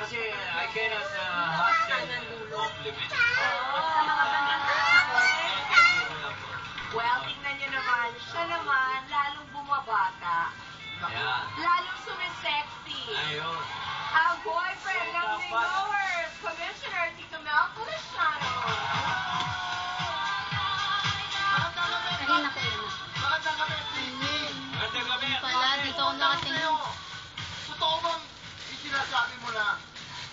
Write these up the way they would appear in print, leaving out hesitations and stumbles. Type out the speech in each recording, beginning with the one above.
Kasi I cannot hustle compliment. Sa mga banana. Well, tingnan nyo naman, siya naman, lalong bumabata. Ayan. Lalong sumisexy. Ayun. Ang boyfriend ng Singowers, Commissioner Tito Mel Feliciano. Kahina ko yun. Magandang gabi, Christy. Magandang gabi. Pala, dito ako nakatingin. Totoo bang sinasabi mo na?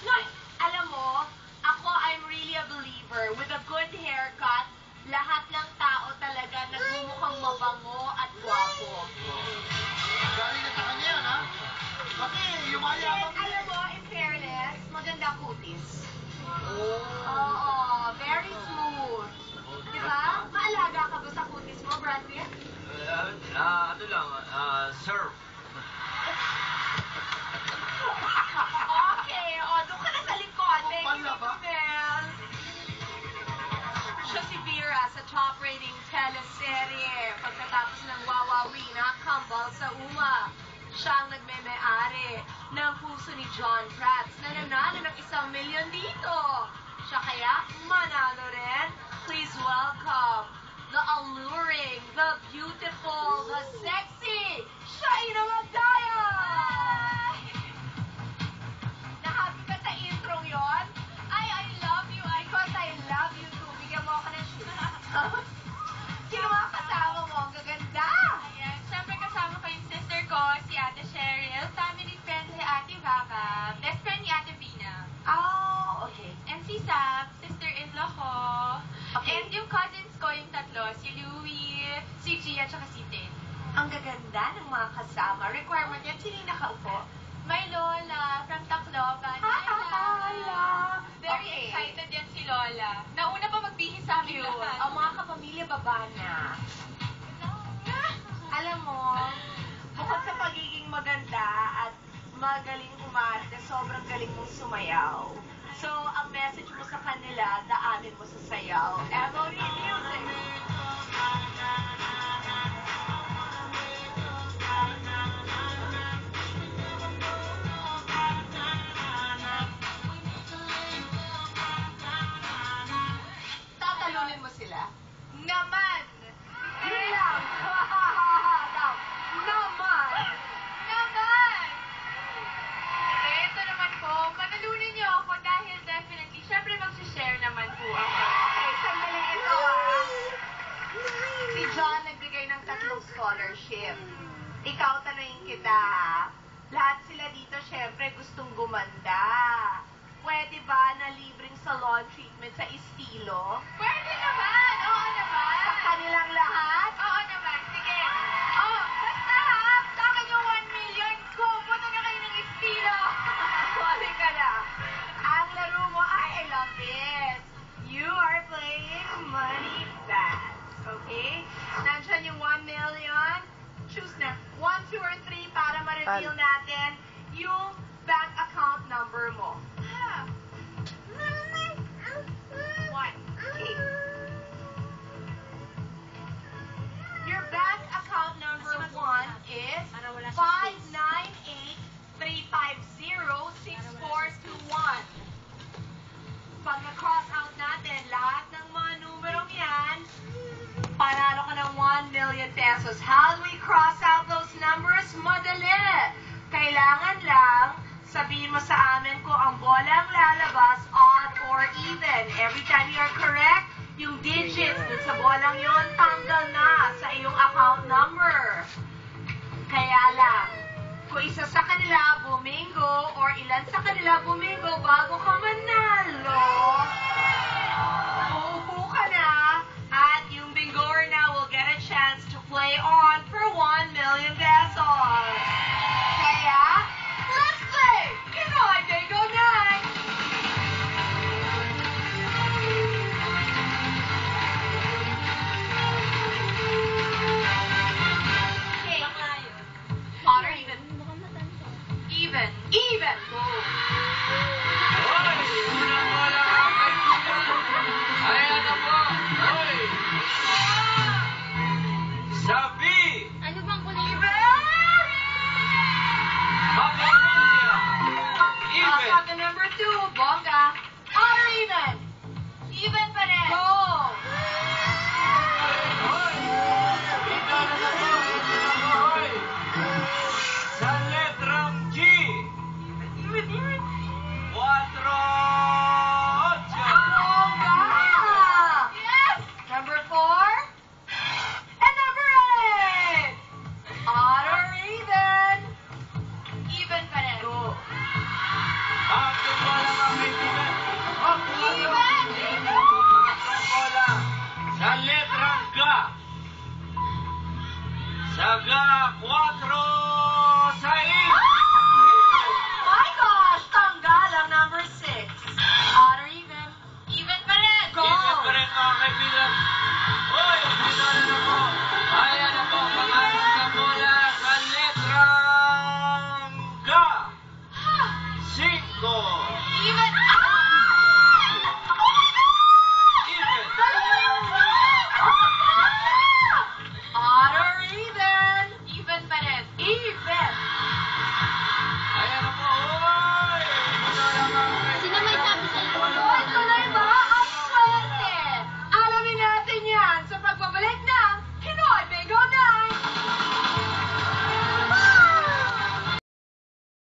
No, alam mo, ako, I'm really a believer. With a good haircut, lahat ng tao talaga nagmumukhang mabango at gwapo. Galing na sa kanya yan, ha? Kasi yumayabang Alam mo, in fairness, maganda kutis. Oh. Oo, very smooth. Diba? Maalaga ka ba sa kutis mo, Bradley? Ano lang, surf. Okay, doon ka na sa likod. Thank you, Tito Mel. Siya si Vera sa top rating teleserye. Pagkatapos ng Wawawi na kambal sa uma. Siya ang nagmeme-ari ng puso ni John Prats na nanalo ng 1 milyon dito. Siya kaya manalo rin. Please welcome the alluring, the beautiful, the sexy, Shaina Magdaya! Nahappy ka sa intro yon? Ay, I love you. Because I love you too. Bigyan mo ako ng shoes. Sino mga kasama mo? Ang gaganda! Ayan, syempre kasama ko yung sister ko, si Ate Cheryl, family friend si Ate Vaca, best friend ni Ate Vina. Oh, okay. And si Sam, sister-in-law ko. Okay. And yung cousins ko, yung tatlo, si Louie, si Gia, at si Tin. Ang gaganda ng mga kasama. Requirement yan, sino yung nakaupo? May Lola from Tacloban. Hala! Very Okay. excited yan si Lola. Nauna pa magbihis sa amin Cute. lahat. Ang mga kapamilya baba na. Alam mo, bukod sa pagiging maganda at magaling umarte, sobrang galing mong sumayaw. So, ang message mo sa kanila, daanin mo sa sayaw. Emory Music! Tatalunin mo sila? Naman! Yun lang! Daw, naman! Naman! Eh, ito naman po, panalunin niyo ako dahil definitely, syempre mag-share naman po ako. Okay, sandali ito Si John nagbigay ng 3 scholarship. Ikaw, tanungin kita ha. Lahat sila dito, syempre, gustong gumanda. Pwede ba na libreng salon treatment sa estilo? Pwede naman! Oo naman! Sa kanilang lahat? Oo naman, sige. Oh, basta ha, sa akin yung 1 million ko, punta na kayo ng estilo. Sorry ka na. Ang laro mo, I love this. You are playing money fast. Okay? Nandiyan yung 1 million. Choose na. 1, 2, or 3 para ma-reveal natin yung bank account number mo. Ah. 1. Okay. Your bank account number 1 is 598-350-6421. Pag na-cross out natin lahat ng mga numerong yan, panalo ka ng 1 million pesos. How do we cross out those numbers? Madali. Kailangan lang sabihin mo sa amin kung ang bolang lalabas, odd or even. Every time you are correct, yung digits dun sa bolang yon tanggal na sa iyong account number. Kaya lang, kung isa sa kanila bumingo or ilan sa kanila bumingo bago ka manalo, uupo ka na at yung bingoer na will get a chance to play on for 1 million pesos. Kaya, let's play! Pinoy Bingo Night! Okay. Odd or even? Even. Even! Go! Hoy! Unang wala ang kaibigan! Ayan na po! Hoy! Sabi! Ano bang kulay? Mapamilya! Even! Sa the number Bakit wala